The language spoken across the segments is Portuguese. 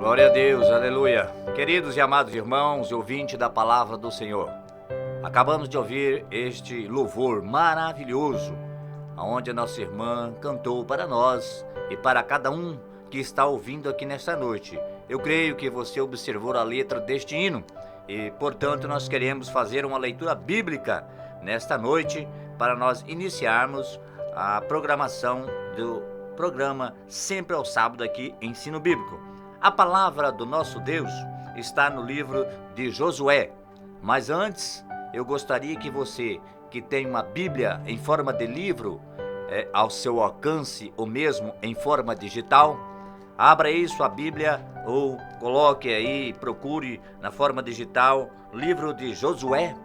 Glória a Deus, aleluia. Queridos e amados irmãos, ouvintes da palavra do Senhor, acabamos de ouvir este louvor maravilhoso, onde a nossa irmã cantou para nós e para cada um que está ouvindo aqui nesta noite. Eu creio que você observou a letra deste hino e, portanto, nós queremos fazer uma leitura bíblica nesta noite para nós iniciarmos a programação do programa sempre ao sábado aqui, Ensino Bíblico. A palavra do nosso Deus está no livro de Josué, mas antes eu gostaria que você que tem uma Bíblia em forma de livro ao seu alcance ou mesmo em forma digital, abra aí sua Bíblia ou coloque aí, procure na forma digital, livro de Josué,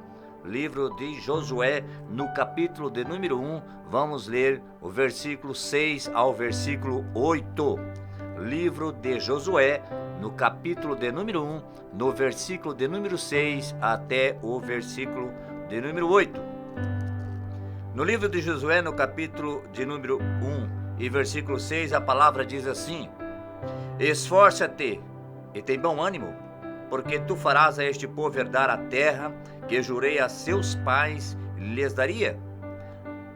no capítulo de número 1, vamos ler o versículo 6 ao versículo 8. Livro de Josué, no capítulo de número 1, no versículo de número 6 até o versículo de número 8. No livro de Josué, no capítulo de número 1 e versículo 6, a palavra diz assim: Esforça-te e tem bom ânimo, porque tu farás a este povo herdar a terra que jurei a seus pais lhes daria.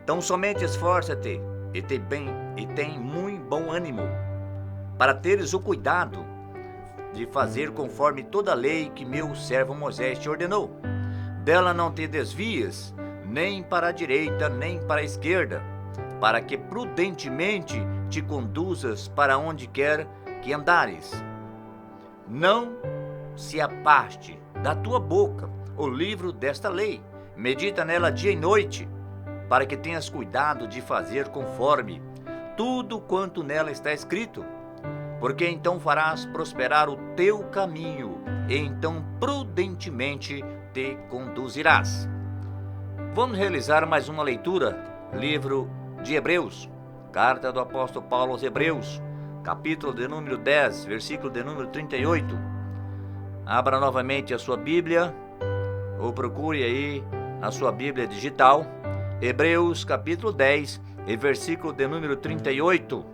Tão somente esforça-te e tem muito bom ânimo, para teres o cuidado de fazer conforme toda a lei que meu servo Moisés te ordenou. Dela não te desvies, nem para a direita, nem para a esquerda, para que prudentemente te conduzas para onde quer que andares. Não se aparte da tua boca o livro desta lei, medita nela dia e noite, para que tenhas cuidado de fazer conforme tudo quanto nela está escrito, porque então farás prosperar o teu caminho, e então prudentemente te conduzirás. Vamos realizar mais uma leitura, livro de Hebreus, carta do apóstolo Paulo aos Hebreus, capítulo de número 10, versículo de número 38. Abra novamente a sua Bíblia, ou procure aí a sua Bíblia digital, Hebreus capítulo 10 e versículo de número 38.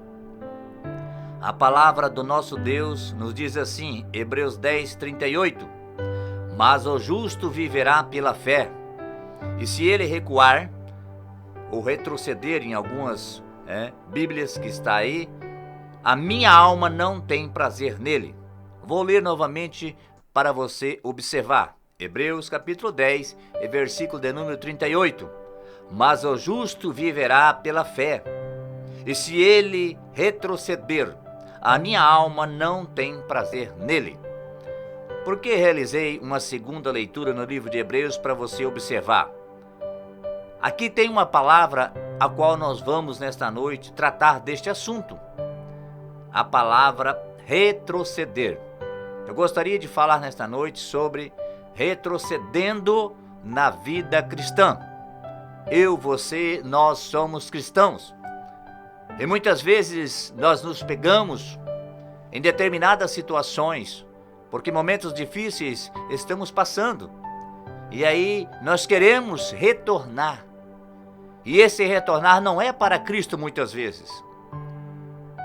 A palavra do nosso Deus nos diz assim, Hebreus 10, 38. Mas o justo viverá pela fé, e se ele recuar, ou retroceder em algumas Bíblias que está aí, a minha alma não tem prazer nele. Vou ler novamente para você observar. Hebreus capítulo 10 e versículo de número 38. Mas o justo viverá pela fé, e se ele retroceder, a minha alma não tem prazer nele. Por que realizei uma segunda leitura no livro de Hebreus para você observar? Aqui tem uma palavra a qual nós vamos nesta noite tratar deste assunto. A palavra retroceder. Eu gostaria de falar nesta noite sobre retrocedendo na vida cristã. Eu, você, nós somos cristãos. E muitas vezes nós nos pegamos em determinadas situações, porque momentos difíceis estamos passando. E aí nós queremos retornar. E esse retornar não é para Cristo muitas vezes.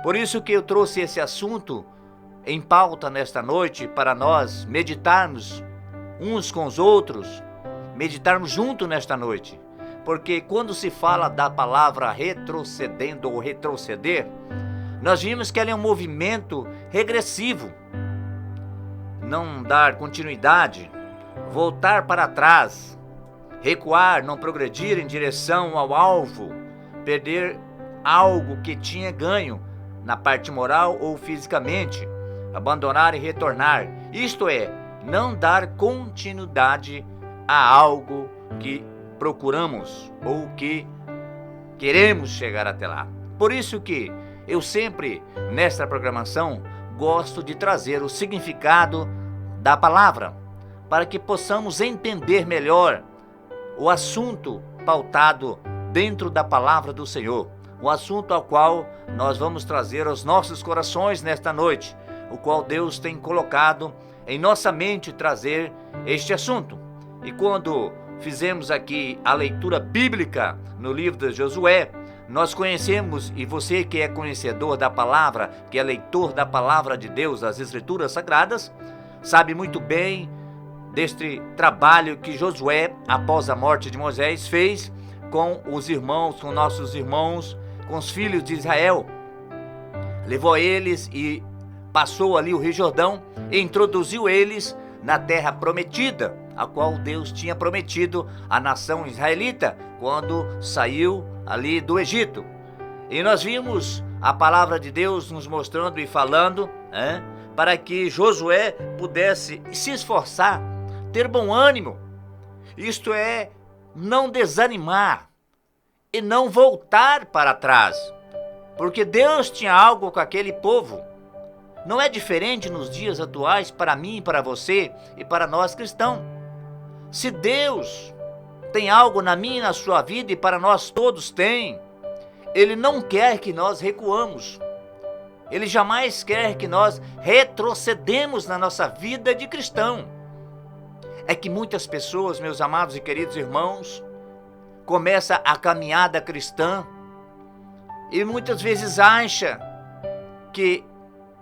Por isso que eu trouxe esse assunto em pauta nesta noite, para nós meditarmos uns com os outros, meditarmos junto nesta noite. Porque quando se fala da palavra retrocedendo ou retroceder, nós vimos que ela é um movimento regressivo. Não dar continuidade, voltar para trás, recuar, não progredir em direção ao alvo, perder algo que tinha ganho na parte moral ou fisicamente, abandonar e retornar. Isto é, não dar continuidade a algo que procuramos ou que queremos chegar até lá. Por isso que eu sempre, nesta programação, gosto de trazer o significado da palavra, para que possamos entender melhor o assunto pautado dentro da palavra do Senhor, o assunto ao qual nós vamos trazer aos nossos corações nesta noite, o qual Deus tem colocado em nossa mente trazer este assunto. E quando fizemos aqui a leitura bíblica no livro de Josué, nós conhecemos, e você que é conhecedor da palavra, que é leitor da palavra de Deus, das Escrituras Sagradas, sabe muito bem deste trabalho que Josué, após a morte de Moisés, fez com os irmãos, com nossos irmãos, com os filhos de Israel. Levou eles e passou ali o Rio Jordão e introduziu eles na terra prometida, a qual Deus tinha prometido à nação israelita quando saiu ali do Egito. E nós vimos a palavra de Deus nos mostrando e falando, para que Josué pudesse se esforçar, ter bom ânimo, isto é, não desanimar e não voltar para trás, porque Deus tinha algo com aquele povo. Não é diferente nos dias atuais para mim, para você e para nós cristãos. Se Deus tem algo na minha e na sua vida, e para nós todos tem, Ele não quer que nós recuamos. Ele jamais quer que nós retrocedemos na nossa vida de cristão. É que muitas pessoas, meus amados e queridos irmãos, começam a caminhada cristã e muitas vezes acha que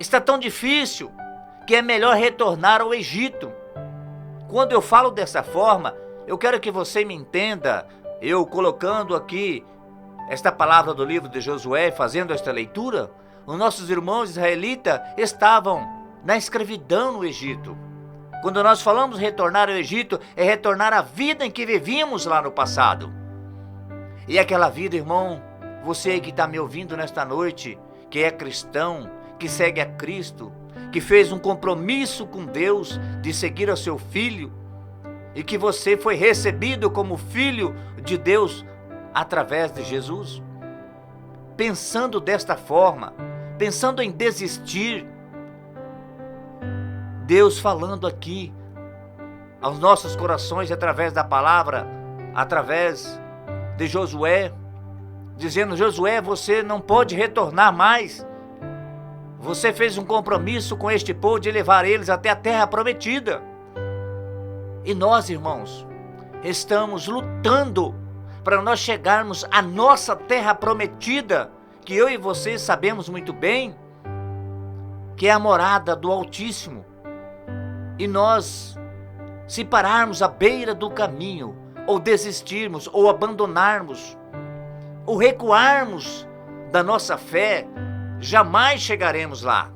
está tão difícil que é melhor retornar ao Egito. Quando eu falo dessa forma, eu quero que você me entenda, eu colocando aqui esta palavra do livro de Josué, fazendo esta leitura, os nossos irmãos israelitas estavam na escravidão no Egito. Quando nós falamos retornar ao Egito, é retornar à vida em que vivíamos lá no passado. E aquela vida, irmão, você que está me ouvindo nesta noite, que é cristão, que segue a Cristo, que fez um compromisso com Deus de seguir ao seu Filho, e que você foi recebido como Filho de Deus através de Jesus. Pensando desta forma, pensando em desistir, Deus falando aqui aos nossos corações através da palavra, através de Josué, dizendo: Josué, você não pode retornar mais. Você fez um compromisso com este povo de levar eles até a terra prometida. E nós, irmãos, estamos lutando para nós chegarmos à nossa terra prometida, que eu e vocês sabemos muito bem, que é a morada do Altíssimo. E nós, se pararmos à beira do caminho, ou desistirmos, ou abandonarmos, ou recuarmos da nossa fé, jamais chegaremos lá.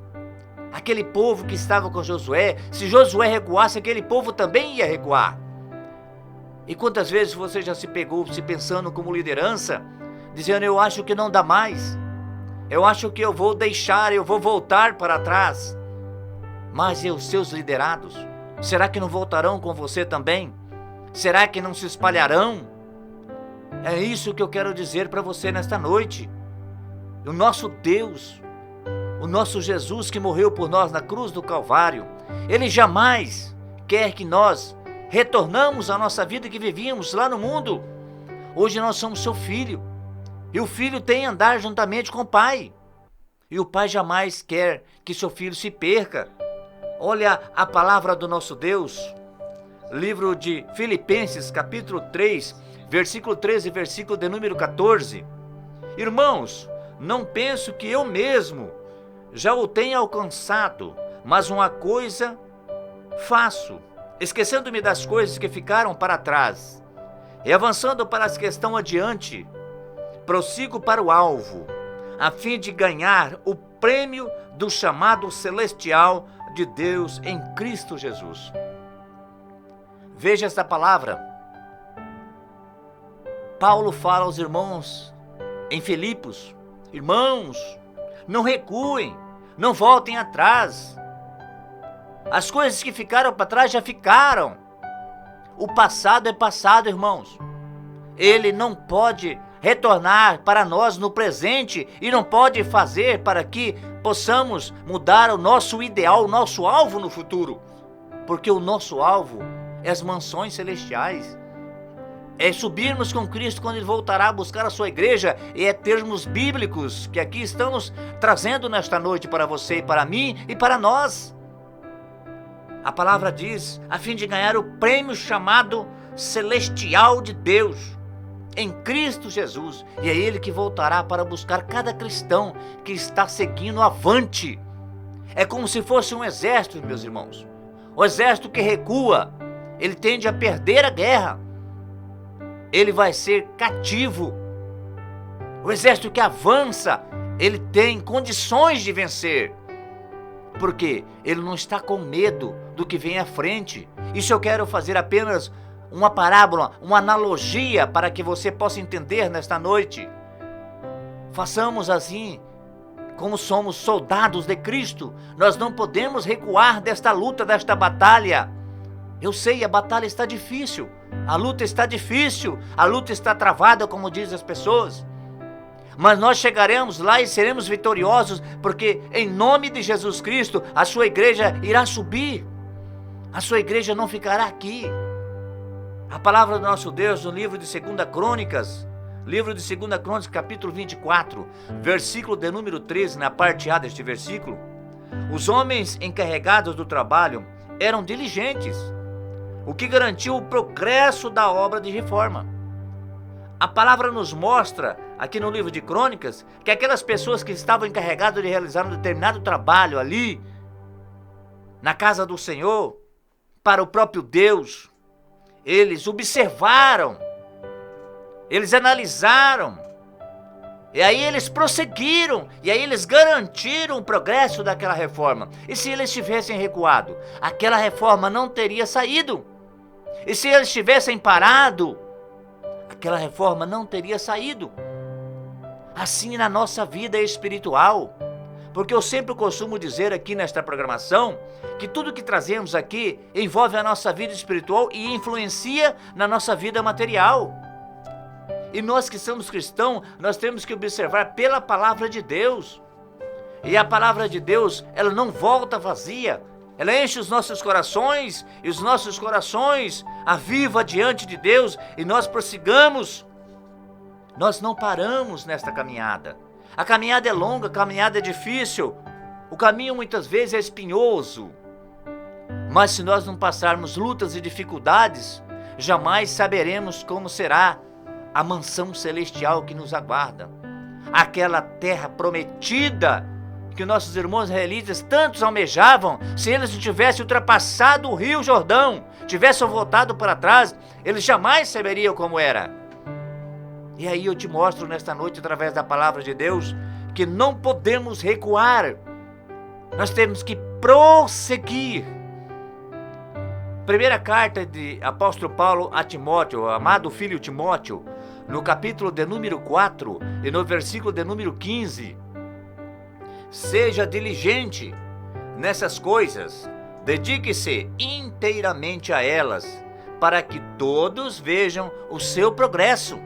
Aquele povo que estava com Josué, se Josué recuasse, aquele povo também ia recuar. E quantas vezes você já se pegou se pensando como liderança, dizendo: eu acho que não dá mais, eu acho que eu vou deixar, eu vou voltar para trás. Mas e os seus liderados? Será que não voltarão com você também? Será que não se espalharão? É isso que eu quero dizer para você nesta noite. O nosso Deus, o nosso Jesus que morreu por nós na cruz do Calvário, Ele jamais quer que nós retornamos à nossa vida que vivíamos lá no mundo. Hoje nós somos seu filho, e o filho tem que andar juntamente com o pai, e o pai jamais quer que seu filho se perca. Olha a palavra do nosso Deus, livro de Filipenses, capítulo 3, versículo 13 e versículo de número 14. Irmãos, não penso que eu mesmo já o tenha alcançado, mas uma coisa faço, esquecendo-me das coisas que ficaram para trás e avançando para as que estão adiante, prossigo para o alvo, a fim de ganhar o prêmio do chamado celestial de Deus em Cristo Jesus. Veja esta palavra. Paulo fala aos irmãos em Filipos: irmãos, não recuem, não voltem atrás. As coisas que ficaram para trás já ficaram. O passado é passado, irmãos. Ele não pode retornar para nós no presente e não pode fazer para que possamos mudar o nosso ideal, o nosso alvo no futuro. Porque o nosso alvo é as mansões celestiais. É subirmos com Cristo quando Ele voltará a buscar a sua igreja, e é termos bíblicos que aqui estamos trazendo nesta noite para você, para mim e para nós. A palavra diz, a fim de ganhar o prêmio chamado celestial de Deus. em Cristo Jesus, e é Ele que voltará para buscar cada cristão que está seguindo avante. É como se fosse um exército, meus irmãos. O exército que recua, ele tende a perder a guerra. Ele vai ser cativo. O exército que avança, ele tem condições de vencer. Porque ele não está com medo do que vem à frente. Isso eu quero fazer apenas uma parábola, uma analogia para que você possa entender nesta noite. Façamos assim, como somos soldados de Cristo, nós não podemos recuar desta luta, desta batalha. Eu sei, a batalha está difícil, a luta está difícil, a luta está travada, como dizem as pessoas. Mas nós chegaremos lá e seremos vitoriosos, porque em nome de Jesus Cristo, a sua igreja irá subir. A sua igreja não ficará aqui. A palavra do nosso Deus no livro de 2 Crônicas, capítulo 24, versículo de número 13, na parte A deste versículo, os homens encarregados do trabalho eram diligentes, o que garantiu o progresso da obra de reforma. A palavra nos mostra, aqui no livro de Crônicas, que aquelas pessoas que estavam encarregadas de realizar um determinado trabalho ali, na casa do Senhor, para o próprio Deus, eles observaram, eles analisaram, e aí eles prosseguiram, e aí eles garantiram o progresso daquela reforma. E se eles tivessem recuado, aquela reforma não teria saído. E se eles tivessem parado, aquela reforma não teria saído. Assim na nossa vida espiritual. Porque eu sempre costumo dizer aqui nesta programação que tudo que trazemos aqui envolve a nossa vida espiritual e influencia na nossa vida material. E nós que somos cristãos, nós temos que observar pela palavra de Deus. E a palavra de Deus, ela não volta vazia. Ela enche os nossos corações, e os nossos corações aviva diante de Deus, e nós prossigamos. Nós não paramos nesta caminhada. A caminhada é longa, a caminhada é difícil. O caminho muitas vezes é espinhoso. Mas se nós não passarmos lutas e dificuldades, jamais saberemos como será a mansão celestial que nos aguarda. Aquela terra prometida que nossos irmãos israelitas tantos almejavam. Se eles não tivessem ultrapassado o rio Jordão, tivessem voltado para trás, eles jamais saberiam como era. E aí eu te mostro nesta noite, através da palavra de Deus, que não podemos recuar. Nós temos que prosseguir. Primeira carta de apóstolo Paulo a Timóteo, amado filho Timóteo, no capítulo de número 4 e no versículo de número 15. Seja diligente nessas coisas, dedique-se inteiramente a elas, para que todos vejam o seu progresso.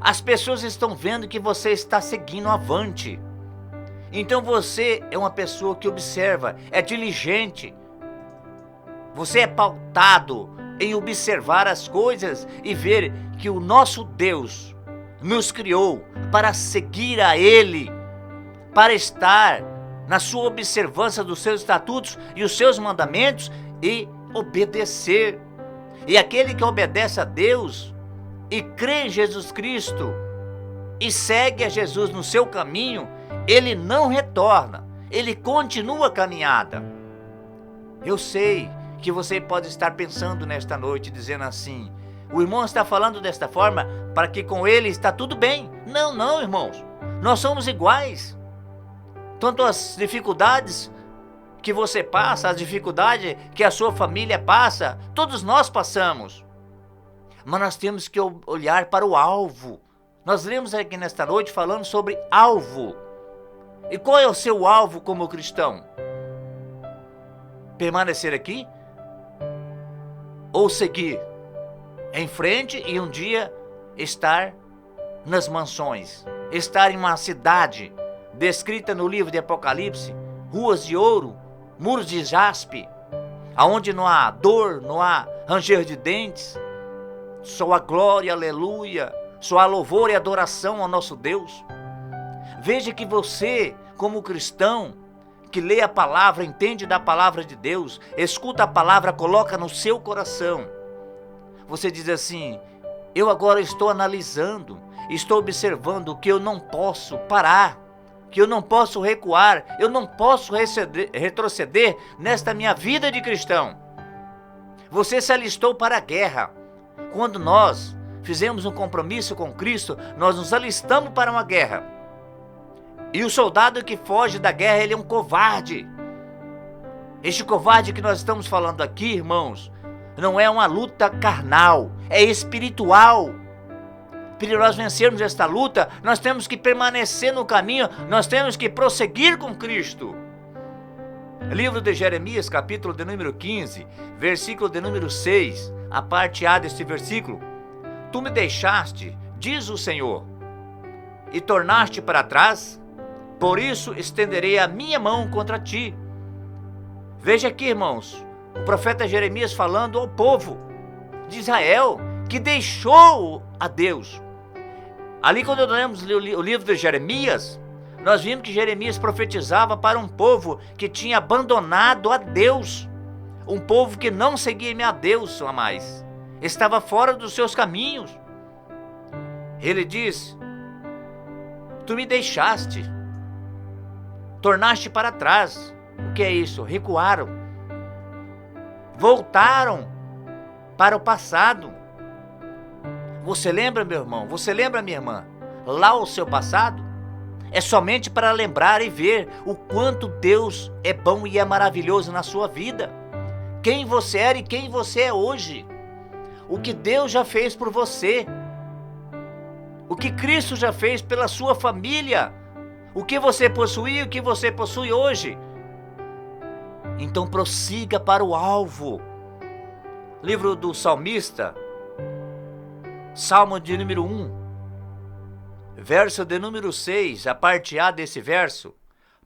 As pessoas estão vendo que você está seguindo avante. Então você é uma pessoa que observa, é diligente. Você é pautado em observar as coisas e ver que o nosso Deus nos criou para seguir a Ele, para estar na sua observância dos seus estatutos e os seus mandamentos e obedecer. E aquele que obedece a Deus e crê em Jesus Cristo e segue a Jesus no seu caminho, ele não retorna, ele continua a caminhada. Eu sei que você pode estar pensando nesta noite, dizendo assim: o irmão está falando desta forma para que com ele está tudo bem. Não, não, irmãos, nós somos iguais. Tanto as dificuldades que você passa, as dificuldades que a sua família passa, todos nós passamos. Mas nós temos que olhar para o alvo. Nós lemos aqui nesta noite falando sobre alvo. E qual é o seu alvo como cristão? Permanecer aqui? Ou seguir em frente e um dia estar nas mansões? Estar em uma cidade descrita no livro de Apocalipse, ruas de ouro, muros de jaspe, aonde não há dor, não há ranger de dentes, só a glória, aleluia, só a louvor e adoração ao nosso Deus. Veja que você, como cristão, que lê a palavra, entende da palavra de Deus, escuta a palavra, coloca no seu coração. Você diz assim: Eu agora estou analisando, estou observando que eu não posso parar, que eu não posso recuar, eu não posso retroceder nesta minha vida de cristão. Você se alistou para a guerra. Quando nós fizemos um compromisso com Cristo, nós nos alistamos para uma guerra. E o soldado que foge da guerra, ele é um covarde. Este covarde que nós estamos falando aqui, irmãos, não é uma luta carnal, é espiritual. Para nós vencermos esta luta, nós temos que permanecer no caminho, nós temos que prosseguir com Cristo. Livro de Jeremias, capítulo de número 15, versículo de número 6, a parte A deste versículo. Tu me deixaste, diz o Senhor, e tornaste para trás, por isso estenderei a minha mão contra ti. Veja aqui, irmãos, o profeta Jeremias falando ao povo de Israel, que deixou a Deus. Ali quando nós lemos o livro de Jeremias, nós vimos que Jeremias profetizava para um povo que tinha abandonado a Deus. Um povo que não seguia a Deus a mais. Estava fora dos seus caminhos. Ele diz, tu me deixaste, tornaste para trás. O que é isso? Recuaram. Voltaram para o passado. Você lembra, meu irmão? Você lembra, minha irmã? Lá o seu passado? É somente para lembrar e ver o quanto Deus é bom e é maravilhoso na sua vida. Quem você era e quem você é hoje. O que Deus já fez por você. O que Cristo já fez pela sua família. O que você possuía e o que você possui hoje. Então prossiga para o alvo. Livro do salmista, Salmo de número 1. Verso de número 6, a parte A desse verso.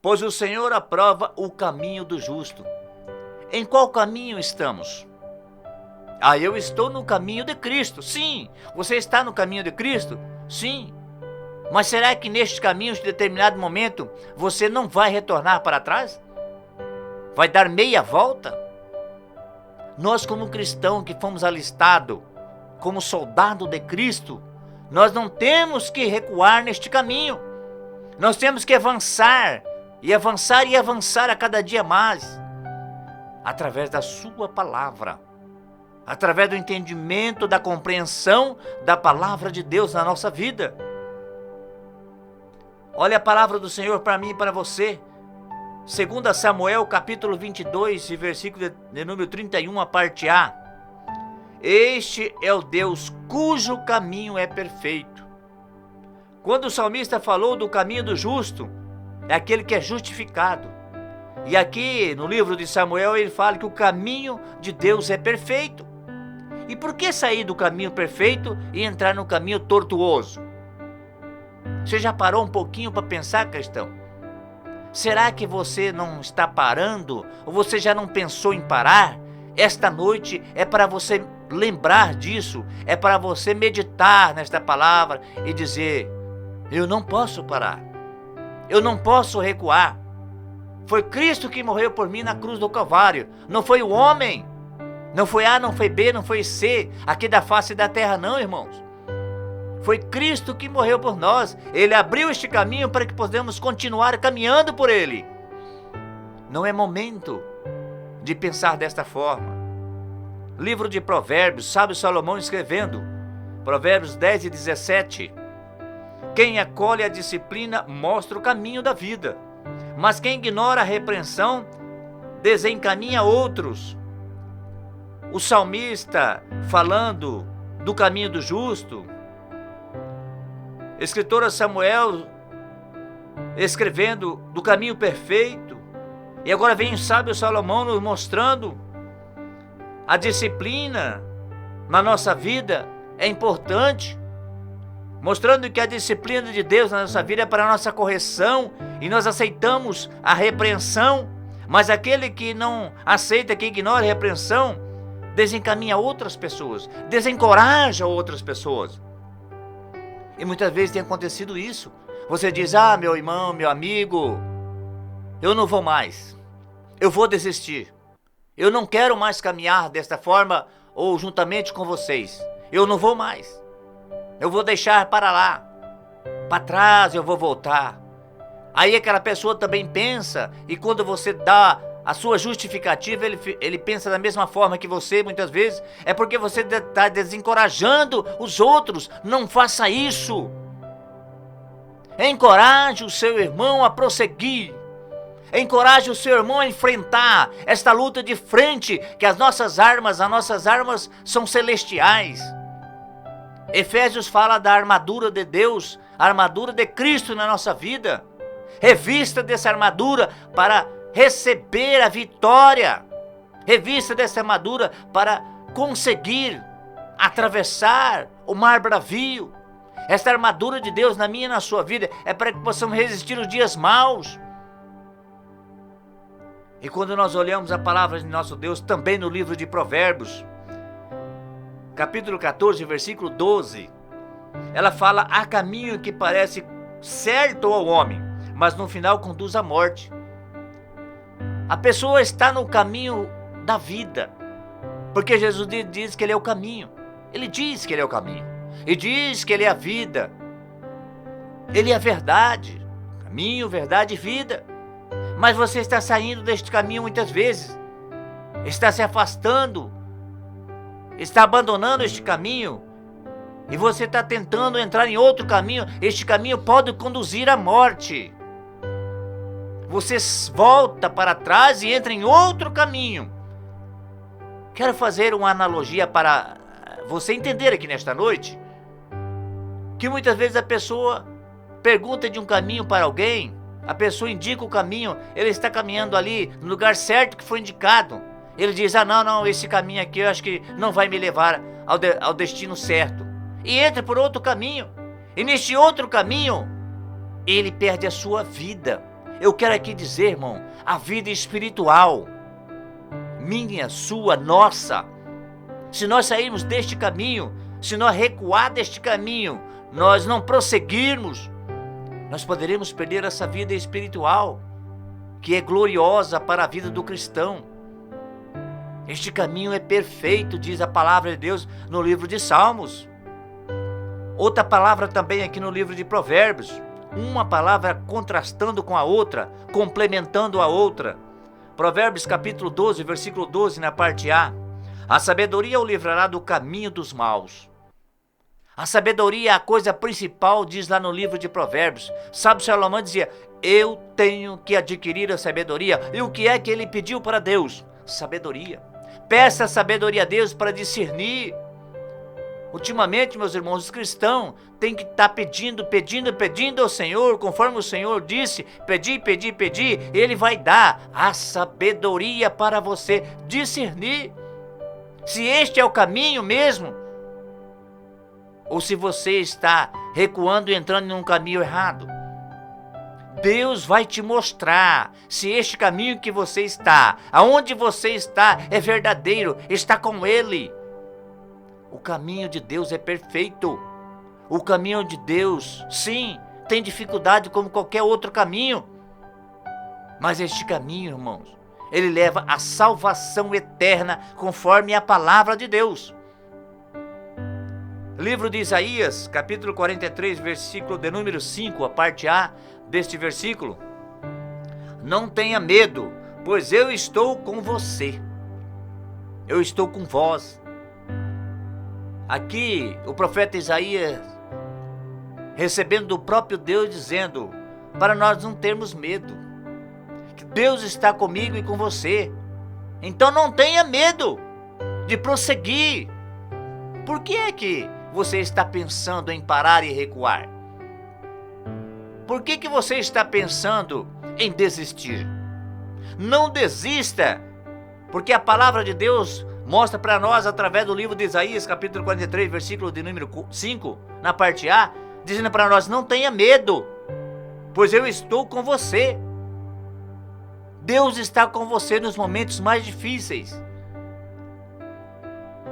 Pois o Senhor aprova o caminho do justo. Em qual caminho estamos? Eu estou no caminho de Cristo. Sim. Você está no caminho de Cristo? Sim. Mas será que neste caminho, em determinado momento, você não vai retornar para trás? Vai dar meia volta? Nós como cristão que fomos alistados como soldado de Cristo, nós não temos que recuar neste caminho. Nós temos que avançar, e avançar e avançar a cada dia mais. Através da sua palavra. Através do entendimento, da compreensão da palavra de Deus na nossa vida. Olha a palavra do Senhor para mim e para você. 2 Samuel, capítulo 22, versículo de número 31, a parte A. Este é o Deus cujo caminho é perfeito. Quando o salmista falou do caminho do justo, é aquele que é justificado. E aqui no livro de Samuel ele fala que o caminho de Deus é perfeito. E por que sair do caminho perfeito e entrar no caminho tortuoso? Você já parou um pouquinho para pensar, cristão? Será que você não está parando? Ou você já não pensou em parar? Esta noite é para você lembrar disso, é para você meditar nesta palavra e dizer, eu não posso parar, eu não posso recuar. Foi Cristo que morreu por mim na cruz do Calvário, não foi o homem, não foi A, não foi B, não foi C, aqui da face da terra não, irmãos. Foi Cristo que morreu por nós, Ele abriu este caminho para que possamos continuar caminhando por Ele. Não é momento de pensar desta forma. Livro de Provérbios, sábio Salomão escrevendo, Provérbios 10 e 17. Quem acolhe a disciplina mostra o caminho da vida, mas quem ignora a repreensão desencaminha outros. O salmista falando do caminho do justo, escritora Samuel escrevendo do caminho perfeito, e agora vem o sábio Salomão nos mostrando a disciplina na nossa vida é importante, mostrando que a disciplina de Deus na nossa vida é para a nossa correção, e nós aceitamos a repreensão, mas aquele que não aceita, que ignora a repreensão, desencaminha outras pessoas, desencoraja outras pessoas. E muitas vezes tem acontecido isso. Você diz, meu irmão, meu amigo, eu não vou mais, eu vou desistir. Eu não quero mais caminhar desta forma ou juntamente com vocês. Eu não vou mais. Eu vou deixar para lá. Para trás eu vou voltar. Aí aquela pessoa também pensa, e quando você dá a sua justificativa, ele pensa da mesma forma que você, muitas vezes, é porque você está desencorajando os outros. Não faça isso. Encoraje o seu irmão a prosseguir. Encoraje o seu irmão a enfrentar esta luta de frente, que as nossas armas são celestiais. Efésios fala da armadura de Deus, a armadura de Cristo na nossa vida. Revista dessa armadura para receber a vitória. Revista dessa armadura para conseguir atravessar o mar bravio. Esta armadura de Deus na minha e na sua vida é para que possamos resistir os dias maus. E quando nós olhamos a palavra de nosso Deus, também no livro de Provérbios, capítulo 14, versículo 12, ela fala: há caminho que parece certo ao homem, mas no final conduz à morte. A pessoa está no caminho da vida, porque Jesus diz que Ele é o caminho. Ele diz que Ele é o caminho, e diz que Ele é a vida. Ele é a verdade, caminho, verdade e vida. Mas você está saindo deste caminho muitas vezes, está se afastando, está abandonando este caminho, e você está tentando entrar em outro caminho. Este caminho pode conduzir à morte. Você volta para trás e entra em outro caminho. Quero fazer uma analogia para você entender aqui nesta noite, que muitas vezes a pessoa pergunta de um caminho para alguém, a pessoa indica o caminho, ele está caminhando ali no lugar certo que foi indicado. Ele diz: ah, não, esse caminho aqui eu acho que não vai me levar ao destino certo. E entra por outro caminho. E neste outro caminho, ele perde a sua vida. Eu quero aqui dizer, irmão, a vida espiritual, minha, sua, nossa. Se nós sairmos deste caminho, se nós recuar deste caminho, nós não prosseguirmos, nós poderemos perder essa vida espiritual, que é gloriosa para a vida do cristão. Este caminho é perfeito, diz a palavra de Deus no livro de Salmos. Outra palavra também aqui no livro de Provérbios. Uma palavra contrastando com a outra, complementando a outra. Provérbios capítulo 12, versículo 12, na parte A. A sabedoria o livrará do caminho dos maus. A sabedoria é a coisa principal, diz lá no livro de Provérbios. Sábio Salomão dizia: eu tenho que adquirir a sabedoria. E o que é que ele pediu para Deus? Sabedoria. Peça sabedoria a Deus para discernir. Ultimamente, meus irmãos, os cristãos têm que estar pedindo ao Senhor, conforme o Senhor disse: pedir, Ele vai dar a sabedoria para você discernir se este é o caminho mesmo, ou se você está recuando e entrando em um caminho errado. Deus vai te mostrar se este caminho que você está, aonde você está, é verdadeiro, está com Ele. O caminho de Deus é perfeito. O caminho de Deus, sim, tem dificuldade como qualquer outro caminho. Mas este caminho, irmãos, ele leva à salvação eterna, conforme a palavra de Deus. Livro de Isaías, capítulo 43, versículo de número 5, a parte A deste versículo. Não tenha medo, pois eu estou com você. Eu estou com vós. Aqui, o profeta Isaías, recebendo do próprio Deus, dizendo para nós não termos medo, que Deus está comigo e com você. Então não tenha medo de prosseguir. Por que é que você está pensando em parar e recuar? Por que você está pensando em desistir? Não desista, porque a palavra de Deus mostra para nós, através do livro de Isaías, capítulo 43, versículo de número 5, na parte A, dizendo para nós: não tenha medo, pois eu estou com você. Deus está com você nos momentos mais difíceis.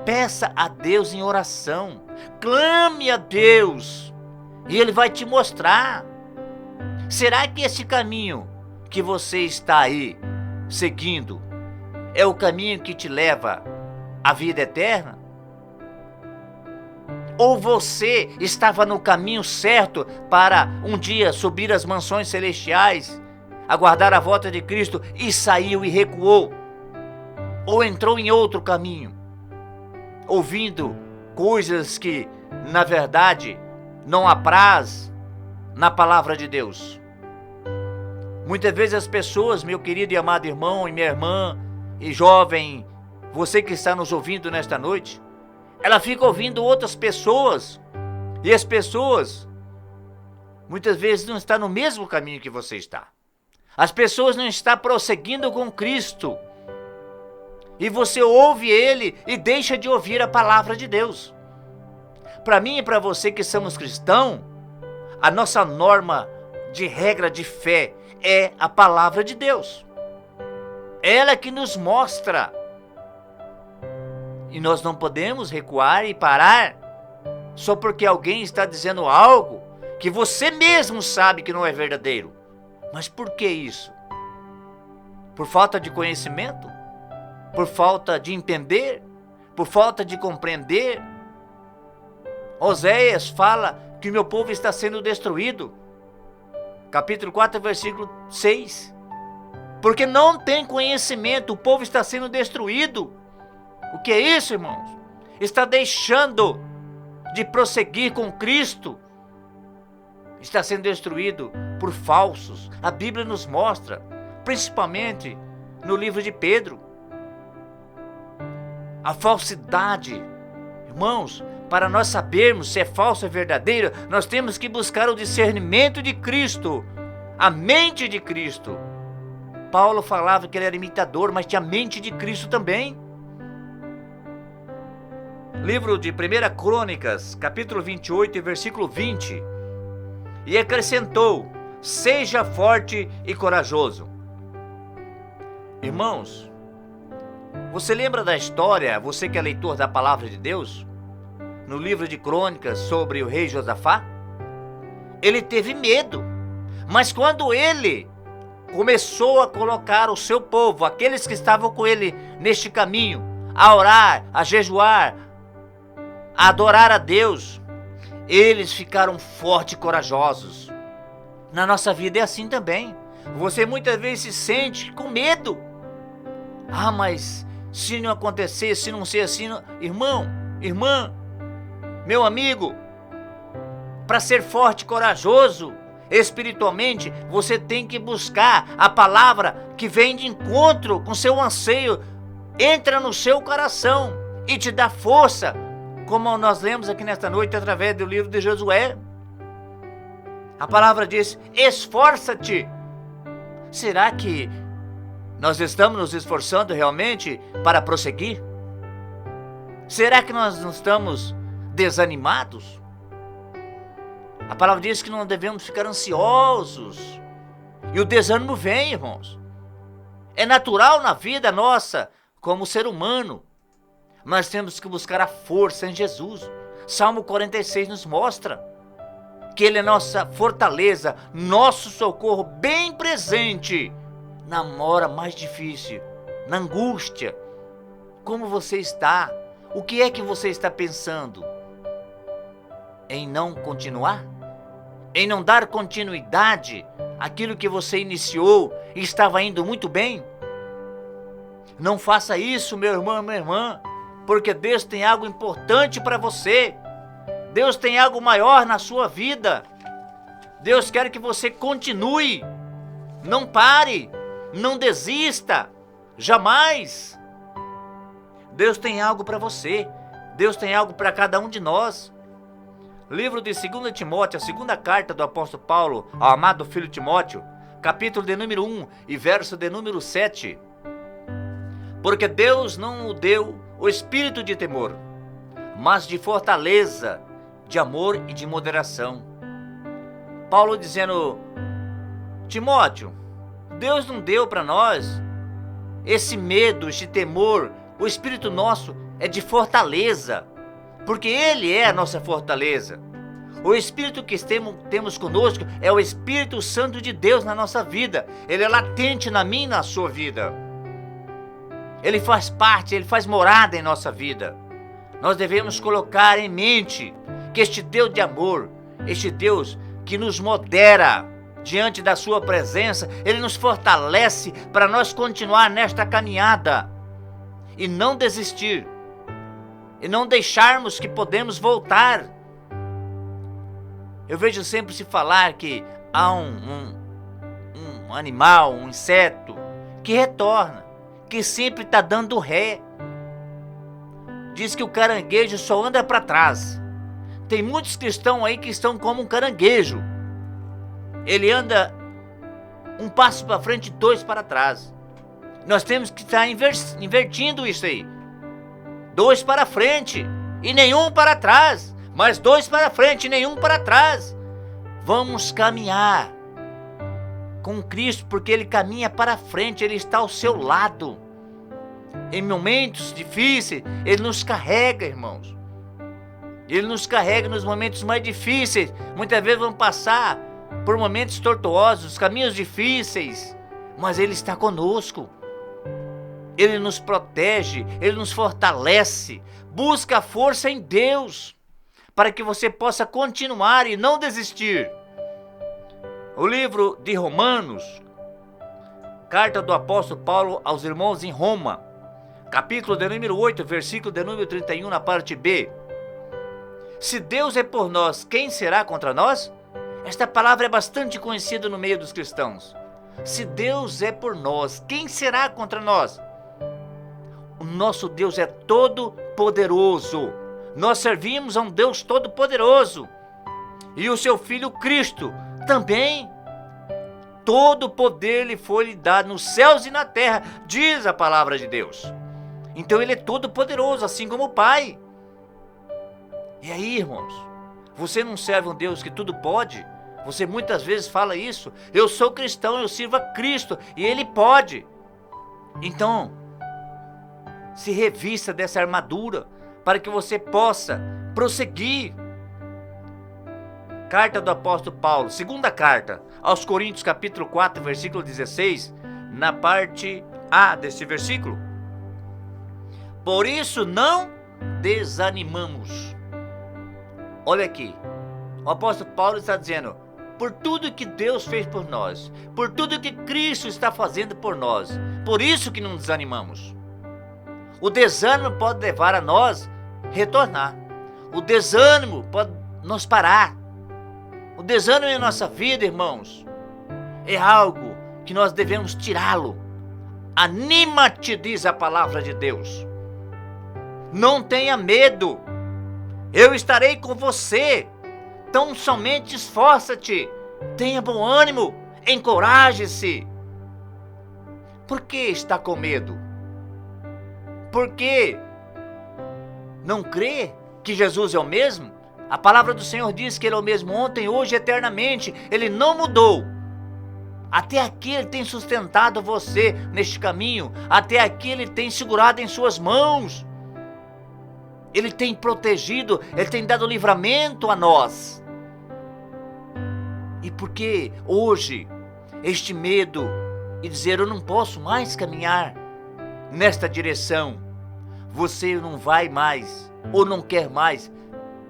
Peça a Deus em oração, clame a Deus, e Ele vai te mostrar. Será que esse caminho que você está aí seguindo é o caminho que te leva à vida eterna? Ou você estava no caminho certo para um dia subir às mansões celestiais, aguardar a volta de Cristo e saiu e recuou? Ou entrou em outro caminho, ouvindo coisas que, na verdade, não apraz na palavra de Deus? Muitas vezes as pessoas, meu querido e amado irmão e minha irmã e jovem, você que está nos ouvindo nesta noite, ela fica ouvindo outras pessoas, e as pessoas muitas vezes não estão no mesmo caminho que você está. As pessoas não estão prosseguindo com Cristo, e você ouve Ele e deixa de ouvir a palavra de Deus. Para mim e para você que somos cristãos, a nossa norma de regra de fé é a palavra de Deus. Ela que nos mostra. E nós não podemos recuar e parar só porque alguém está dizendo algo que você mesmo sabe que não é verdadeiro. Mas por que isso? Por falta de conhecimento? Por falta de entender? Por falta de compreender? Oséias fala que o meu povo está sendo destruído. Capítulo 4, versículo 6. Porque não tem conhecimento, o povo está sendo destruído. O que é isso, irmãos? Está deixando de prosseguir com Cristo. Está sendo destruído por falsos. A Bíblia nos mostra, principalmente no livro de Pedro, a falsidade. Irmãos, para nós sabermos se é falso ou verdadeiro, nós temos que buscar o discernimento de Cristo, a mente de Cristo. Paulo falava que ele era imitador, mas tinha a mente de Cristo também. Livro de 1 Crônicas, capítulo 28 e versículo 20. E acrescentou: seja forte e corajoso. Irmãos, você lembra da história, você que é leitor da palavra de Deus, no livro de Crônicas sobre o rei Josafá? Ele teve medo, mas quando ele começou a colocar o seu povo, aqueles que estavam com ele neste caminho, a orar, a jejuar, a adorar a Deus, eles ficaram fortes e corajosos. Na nossa vida é assim também. Você muitas vezes se sente com medo. Ah, mas se não acontecer, se não ser assim, não... Irmão, irmã, meu amigo, para ser forte e corajoso espiritualmente, você tem que buscar a palavra que vem de encontro com seu anseio, entra no seu coração e te dá força, como nós lemos aqui nesta noite através do livro de Josué. A palavra diz: esforça-te. Será que nós estamos nos esforçando realmente para prosseguir? Será que nós não estamos desanimados? A palavra diz que não devemos ficar ansiosos. E o desânimo vem, irmãos. É natural na vida nossa, como ser humano. Mas temos que buscar a força em Jesus. Salmo 46 nos mostra que Ele é nossa fortaleza, nosso socorro bem presente na hora mais difícil, na angústia. Como você está? O que é que você está pensando? Em não continuar? Em não dar continuidade àquilo que você iniciou e estava indo muito bem? Não faça isso, meu irmão, minha irmã, porque Deus tem algo importante para você. Deus tem algo maior na sua vida. Deus quer que você continue. Não pare, não desista, jamais. Deus tem algo para você. Deus tem algo para cada um de nós. Livro de 2 Timóteo, a segunda carta do apóstolo Paulo ao amado filho Timóteo, capítulo de número 1 e verso de número 7. Porque Deus não nos deu o espírito de temor, mas de fortaleza, de amor e de moderação. Paulo dizendo: Timóteo, Deus não deu para nós esse medo, esse temor. O espírito nosso é de fortaleza, porque Ele é a nossa fortaleza. O Espírito que temos conosco é o Espírito Santo de Deus na nossa vida. Ele é latente na minha e na sua vida. Ele faz parte, Ele faz morada em nossa vida. Nós devemos colocar em mente que este Deus de amor, este Deus que nos modera diante da sua presença, Ele nos fortalece para nós continuar nesta caminhada e não desistir, e não deixarmos que podemos voltar. Eu vejo sempre se falar que há um animal, um inseto, que retorna, que sempre está dando ré. Diz que o caranguejo só anda para trás. Tem muitos cristãos aí que estão como um caranguejo. Ele anda um passo para frente e 2 para trás. Nós temos que estar invertindo isso aí. 2 para frente e nenhum para trás. Mas 2 para frente e nenhum para trás. Vamos caminhar com Cristo, porque Ele caminha para frente, Ele está ao seu lado. Em momentos difíceis, Ele nos carrega, irmãos. Ele nos carrega nos momentos mais difíceis. Muitas vezes vamos passar por momentos tortuosos, caminhos difíceis, mas Ele está conosco. Ele nos protege, Ele nos fortalece. Busca a força em Deus, para que você possa continuar e não desistir. O livro de Romanos, carta do apóstolo Paulo aos irmãos em Roma, capítulo de número 8, versículo de número 31, na parte B. Se Deus é por nós, quem será contra nós? Esta palavra é bastante conhecida no meio dos cristãos. Se Deus é por nós, quem será contra nós? O nosso Deus é todo poderoso. Nós servimos a um Deus todo poderoso. E o seu Filho Cristo também. Todo o poder lhe foi dado nos céus e na terra, diz a palavra de Deus. Então Ele é todo poderoso, assim como o Pai. E aí, irmãos, você não serve um Deus que tudo pode? Você muitas vezes fala isso. Eu sou cristão, eu sirvo a Cristo e Ele pode. Então, se revista dessa armadura para que você possa prosseguir. Carta do apóstolo Paulo, segunda carta aos Coríntios, capítulo 4, versículo 16, na parte A desse versículo. Por isso não desanimamos. Olha aqui, o apóstolo Paulo está dizendo, por tudo que Deus fez por nós, por tudo que Cristo está fazendo por nós, por isso que não desanimamos. O desânimo pode levar a nós retornar. O desânimo pode nos parar. O desânimo em nossa vida, irmãos, é algo que nós devemos tirá-lo. Anima-te, diz a palavra de Deus. Não tenha medo. Eu estarei com você. Tão somente esforça-te. Tenha bom ânimo. Encoraje-se. Por que está com medo? Por que não crê que Jesus é o mesmo? A palavra do Senhor diz que Ele é o mesmo ontem, hoje e eternamente. Ele não mudou. Até aqui Ele tem sustentado você neste caminho. Até aqui Ele tem segurado em suas mãos. Ele tem protegido, Ele tem dado livramento a nós. E por que hoje este medo e dizer eu não posso mais caminhar nesta direção? Você não vai mais ou não quer mais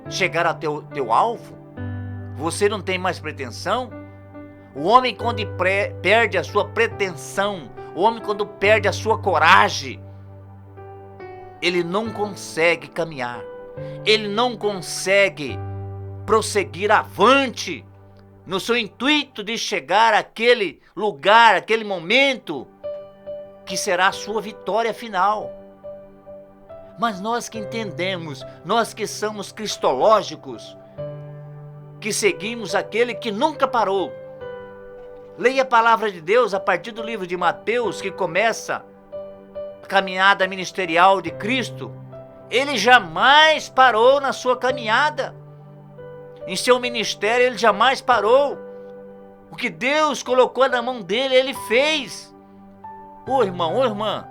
chegar ao teu alvo? Você não tem mais pretensão? O homem quando perde a sua pretensão, o homem quando perde a sua coragem, ele não consegue caminhar, ele não consegue prosseguir avante no seu intuito de chegar àquele lugar, àquele momento que será a sua vitória final. Mas nós que entendemos, nós que somos cristológicos, que seguimos aquele que nunca parou. Leia a palavra de Deus a partir do livro de Mateus, que começa a caminhada ministerial de Cristo. Ele jamais parou na sua caminhada. Em seu ministério ele jamais parou. O que Deus colocou na mão dele, ele fez. Ô irmão, ô irmã,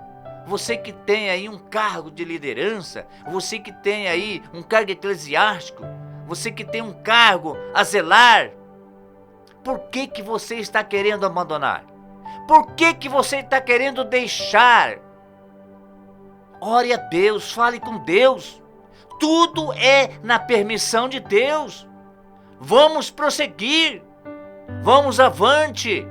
você que tem aí um cargo de liderança, você que tem aí um cargo eclesiástico, você que tem um cargo a zelar, por que que você está querendo abandonar? Por que que você está querendo deixar? Ore a Deus, fale com Deus. Tudo é na permissão de Deus. Vamos prosseguir. Vamos avante.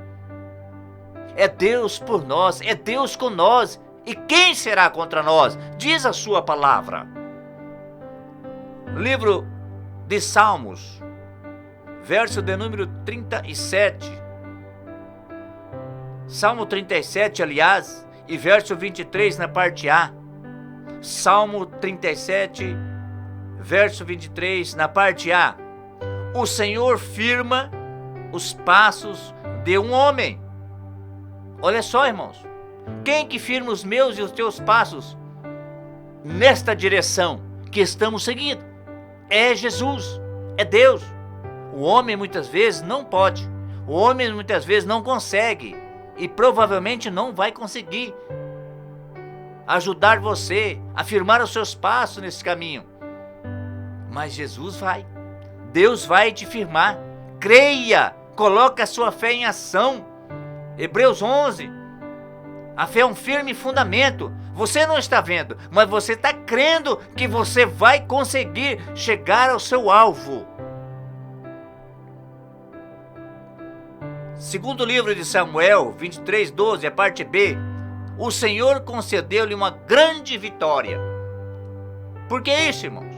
É Deus por nós, é Deus com nós. E quem será contra nós? Diz a sua palavra. Livro de Salmos, verso de número 37. Salmo 37, aliás, e verso 23 na parte A. Salmo 37, verso 23 na parte A. O Senhor firma os passos de um homem. Olha só, irmãos. Quem que firma os meus e os teus passos nesta direção que estamos seguindo? É Jesus, é Deus. O homem muitas vezes não pode. O homem muitas vezes não consegue. E provavelmente não vai conseguir ajudar você a firmar os seus passos nesse caminho. Mas Jesus vai. Deus vai te firmar. Creia. Coloque a sua fé em ação. Hebreus 11. A fé é um firme fundamento. Você não está vendo, mas você está crendo que você vai conseguir chegar ao seu alvo. Segundo livro de Samuel, 23:12, a parte B. O Senhor concedeu-lhe uma grande vitória. Por que isso, irmãos?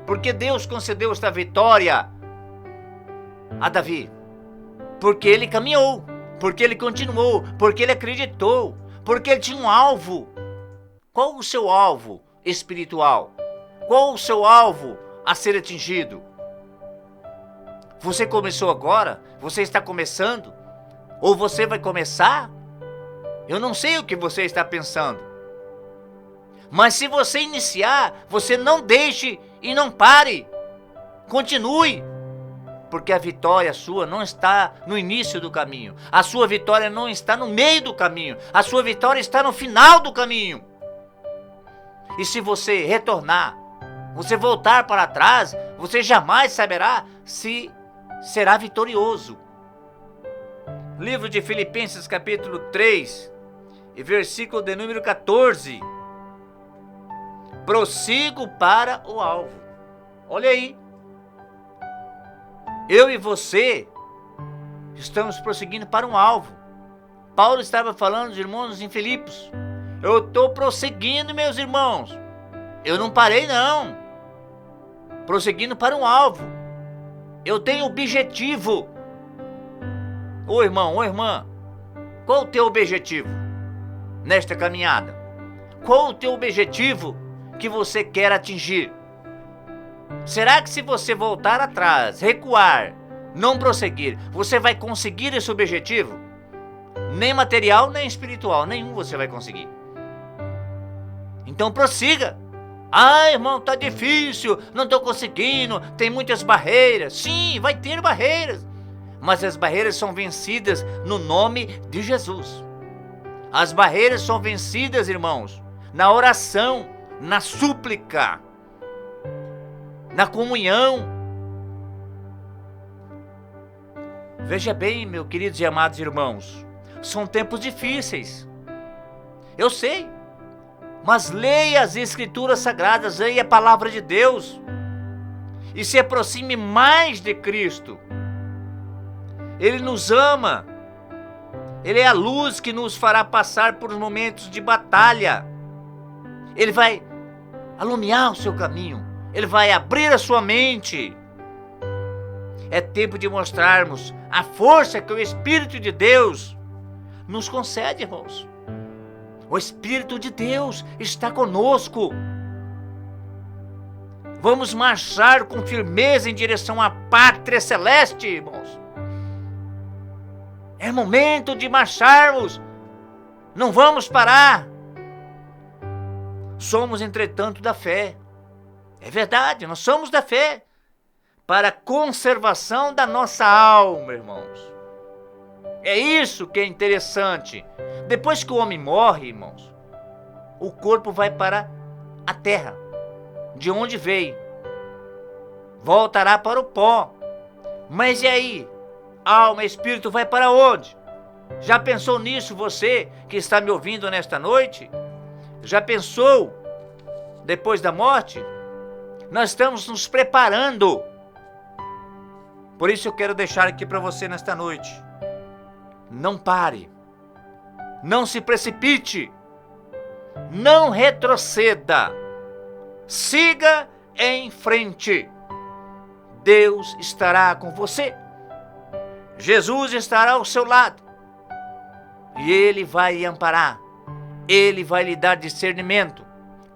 Porque Deus concedeu esta vitória a Davi. Porque ele caminhou, porque ele continuou, porque ele acreditou, porque ele tinha um alvo. Qual o seu alvo espiritual? Qual o seu alvo a ser atingido? Você começou agora? Você está começando? Ou você vai começar? Eu não sei o que você está pensando. Mas se você iniciar, você não deixe e não pare. Continue. Porque a vitória sua não está no início do caminho. A sua vitória não está no meio do caminho. A sua vitória está no final do caminho. E se você retornar, você voltar para trás, você jamais saberá se será vitorioso. Livro de Filipenses, capítulo 3, e versículo de número 14. Prossigo para o alvo. Olha aí. Eu e você estamos prosseguindo para um alvo. Paulo estava falando dos irmãos em Filipos. Eu estou prosseguindo, meus irmãos. Eu não parei, não. Prosseguindo para um alvo. Eu tenho objetivo. Ô irmão, ô irmã, qual o teu objetivo nesta caminhada? Qual o teu objetivo que você quer atingir? Será que se você voltar atrás, recuar, não prosseguir, você vai conseguir esse objetivo? Nem material, nem espiritual, nenhum você vai conseguir. Então prossiga. Ah, irmão, tá difícil, não estou conseguindo, tem muitas barreiras. Sim, vai ter barreiras. Mas as barreiras são vencidas no nome de Jesus. As barreiras são vencidas, irmãos, na oração, na súplica, na comunhão. Veja bem, meus queridos e amados irmãos, são tempos difíceis. Eu sei, mas leia as Escrituras Sagradas, leia a Palavra de Deus e se aproxime mais de Cristo. Ele nos ama. Ele é a luz que nos fará passar por momentos de batalha. Ele vai alumiar o seu caminho. Ele vai abrir a sua mente. É tempo de mostrarmos a força que o Espírito de Deus nos concede, irmãos. O Espírito de Deus está conosco. Vamos marchar com firmeza em direção à pátria celeste, irmãos. É momento de marcharmos. Não vamos parar. Somos, entretanto, da fé. É verdade, nós somos da fé. Para a conservação da nossa alma, irmãos. É isso que é interessante. Depois que o homem morre, irmãos, o corpo vai para a terra, de onde veio. Voltará para o pó. Mas e aí? Alma e espírito vai para onde? Já pensou nisso você que está me ouvindo nesta noite? Já pensou depois da morte? Nós estamos nos preparando. Por isso eu quero deixar aqui para você nesta noite. Não pare. Não se precipite. Não retroceda. Siga em frente. Deus estará com você. Jesus estará ao seu lado. E Ele vai lhe amparar. Ele vai lhe dar discernimento.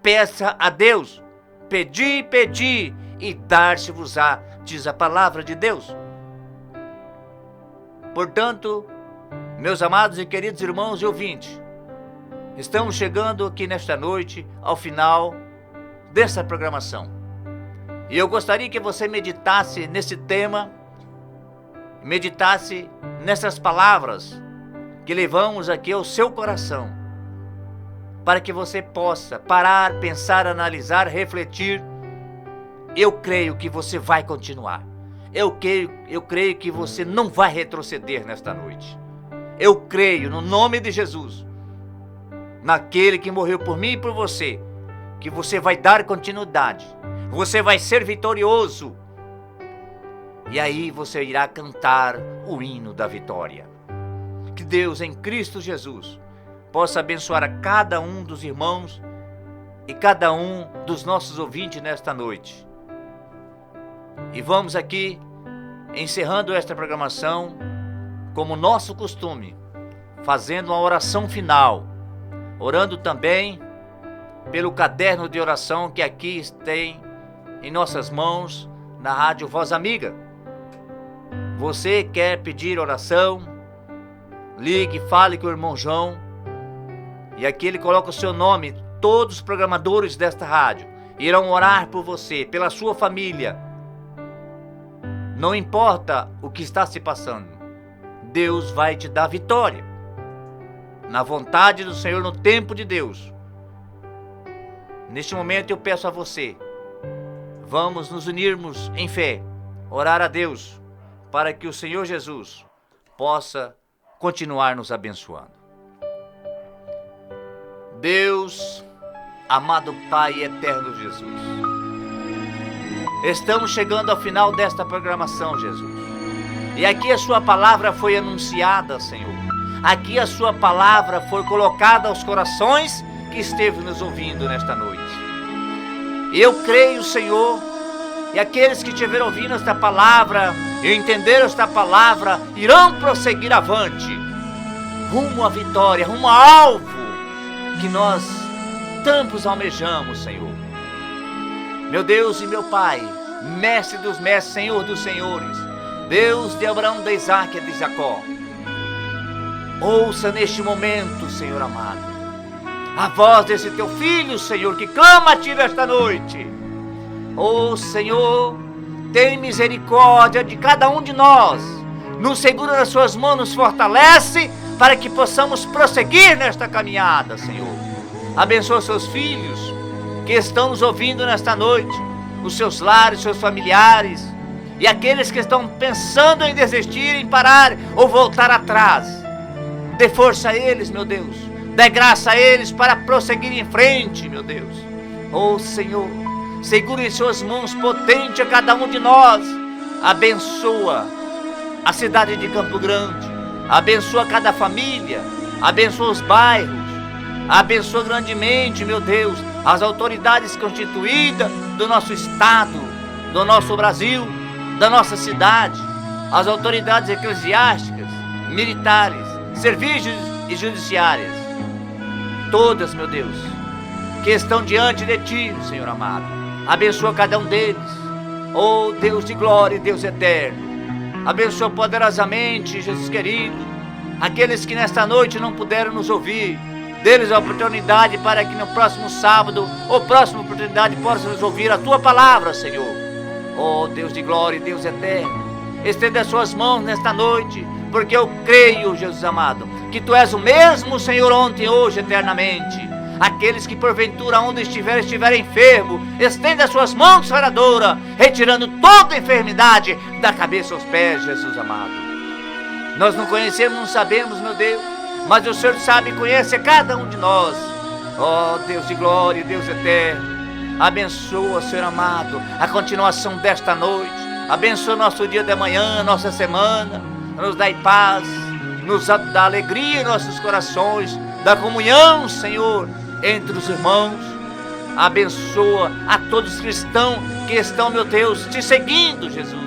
Peça a Deus. Pedi, pedi e dar-se-vos-á, diz a palavra de Deus. Portanto, meus amados e queridos irmãos e ouvintes, estamos chegando aqui nesta noite ao final dessa programação. E eu gostaria que você meditasse nesse tema, meditasse nessas palavras que levamos aqui ao seu coração, para que você possa parar, pensar, analisar, refletir. Eu creio que você vai continuar. Eu creio que você não vai retroceder nesta noite. Eu creio no nome de Jesus, naquele que morreu por mim e por você, que você vai dar continuidade. Você vai ser vitorioso. E aí você irá cantar o hino da vitória. Que Deus em Cristo Jesus possa abençoar a cada um dos irmãos e cada um dos nossos ouvintes nesta noite. E vamos aqui, encerrando esta programação, como nosso costume, fazendo uma oração final, orando também pelo caderno de oração que aqui tem em nossas mãos na Rádio Voz Amiga. Você quer pedir oração? Ligue, fale com o irmão João. E aqui ele coloca o seu nome. Todos os programadores desta rádio irão orar por você, pela sua família. Não importa o que está se passando, Deus vai te dar vitória. Na vontade do Senhor, no tempo de Deus. Neste momento eu peço a você, vamos nos unirmos em fé, orar a Deus, para que o Senhor Jesus possa continuar nos abençoando. Deus, amado Pai eterno Jesus, estamos chegando ao final desta programação, Jesus. E aqui a sua palavra foi anunciada, Senhor. Aqui a sua palavra foi colocada aos corações que esteve nos ouvindo nesta noite. Eu creio, Senhor, e aqueles que estiveram ouvindo esta palavra e entenderam esta palavra irão prosseguir avante, rumo à vitória, rumo ao alvo que nós tantos almejamos, Senhor. Meu Deus e meu Pai, Mestre dos mestres, Senhor dos senhores, Deus de Abraão, de Isaac e de Jacó, ouça neste momento, Senhor amado, a voz desse teu filho, Senhor, que clama a ti nesta noite. Oh Senhor, tem misericórdia de cada um de nós, nos segura nas suas mãos, nos fortalece, para que possamos prosseguir nesta caminhada, Senhor. Abençoa seus filhos que estão nos ouvindo nesta noite, os seus lares, seus familiares, e aqueles que estão pensando em desistir, em parar ou voltar atrás. Dê força a eles, meu Deus, dê graça a eles para prosseguir em frente, meu Deus. Oh Senhor, segura em suas mãos potente a cada um de nós. Abençoa a cidade de Campo Grande, abençoa cada família, abençoa os bairros, abençoa grandemente, meu Deus, as autoridades constituídas do nosso estado, do nosso Brasil, da nossa cidade, as autoridades eclesiásticas, militares, serviços e judiciárias, todas, meu Deus, que estão diante de ti, Senhor amado. Abençoa cada um deles, oh Deus de glória e Deus eterno. Abençoa poderosamente, Jesus querido, aqueles que nesta noite não puderam nos ouvir. Dê-lhes a oportunidade para que no próximo sábado ou próxima oportunidade possam nos ouvir a tua palavra, Senhor. Oh Deus de glória e Deus eterno, estenda as suas mãos nesta noite, porque eu creio, Jesus amado, que tu és o mesmo, Senhor, ontem, hoje, eternamente. Aqueles que porventura onde estiverem enfermo, estenda as suas mãos saradoras, retirando toda enfermidade da cabeça aos pés, Jesus amado. Nós não conhecemos, não sabemos, meu Deus, mas o Senhor sabe e conhece cada um de nós. Oh Deus de glória e Deus eterno, Abençoa, Senhor amado, a continuação desta noite. Abençoa nosso dia de manhã, nossa semana. Nos dai paz, nos dá alegria em nossos corações, da comunhão, Senhor, entre os irmãos. Abençoa a todos os cristãos que estão, meu Deus, te seguindo, Jesus.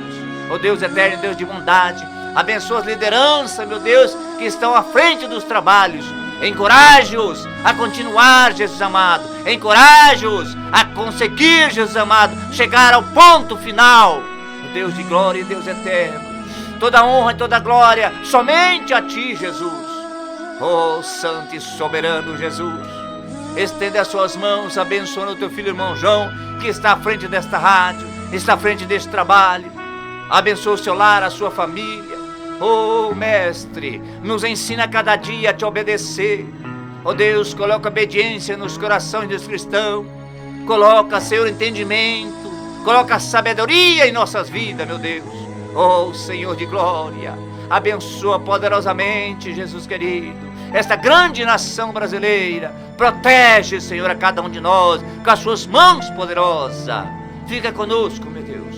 Ó Deus eterno, Deus de bondade. Abençoa as lideranças, meu Deus, que estão à frente dos trabalhos. Encoraje-os a continuar, Jesus amado. Encoraje-os a conseguir, Jesus amado, chegar ao ponto final. Ó Deus de glória e Deus eterno, toda honra e toda glória somente a Ti, Jesus. Oh, santo e soberano Jesus, estende as suas mãos, abençoando o Teu filho, irmão João, que está à frente desta rádio, está à frente deste trabalho. Abençoa o seu lar, a sua família. Oh, Mestre, nos ensina cada dia a Te obedecer. Oh Deus, coloca obediência nos corações dos cristãos. Coloca, Senhor, entendimento. Coloca sabedoria em nossas vidas, meu Deus. Oh, Senhor de glória, abençoa poderosamente, Jesus querido, esta grande nação brasileira. Protege, Senhor, a cada um de nós com as suas mãos poderosas. Fica conosco, meu Deus.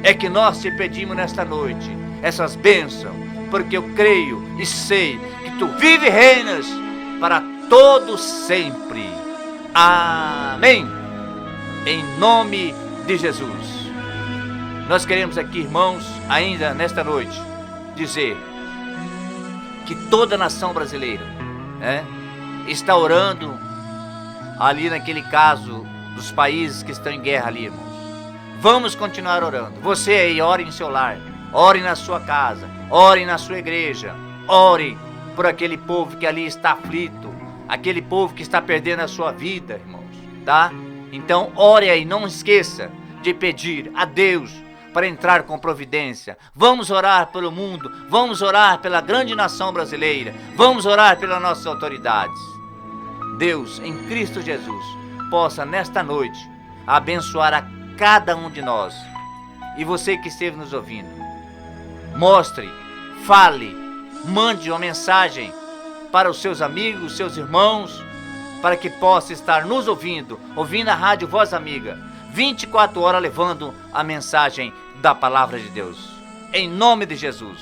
É que nós te pedimos nesta noite essas bênçãos, porque eu creio e sei que Tu vives e reinas para todos sempre. Amém. Em nome de Jesus. Nós queremos aqui, irmãos, ainda nesta noite, dizer que toda a nação brasileira está orando ali naquele caso dos países que estão em guerra ali, irmãos. Vamos continuar orando. Você aí, ore em seu lar, ore na sua casa, ore na sua igreja, ore por aquele povo que ali está aflito, aquele povo que está perdendo a sua vida, irmãos, tá? Então, ore aí, não esqueça de pedir a Deus para entrar com providência. Vamos orar pelo mundo, vamos orar pela grande nação brasileira, vamos orar pelas nossas autoridades. Deus, em Cristo Jesus, possa nesta noite abençoar a cada um de nós. E você que esteve nos ouvindo, mostre, fale, mande uma mensagem para os seus amigos, seus irmãos, para que possa estar nos ouvindo a Rádio Voz Amiga, 24 horas levando a mensagem da Palavra de Deus. Em nome de Jesus.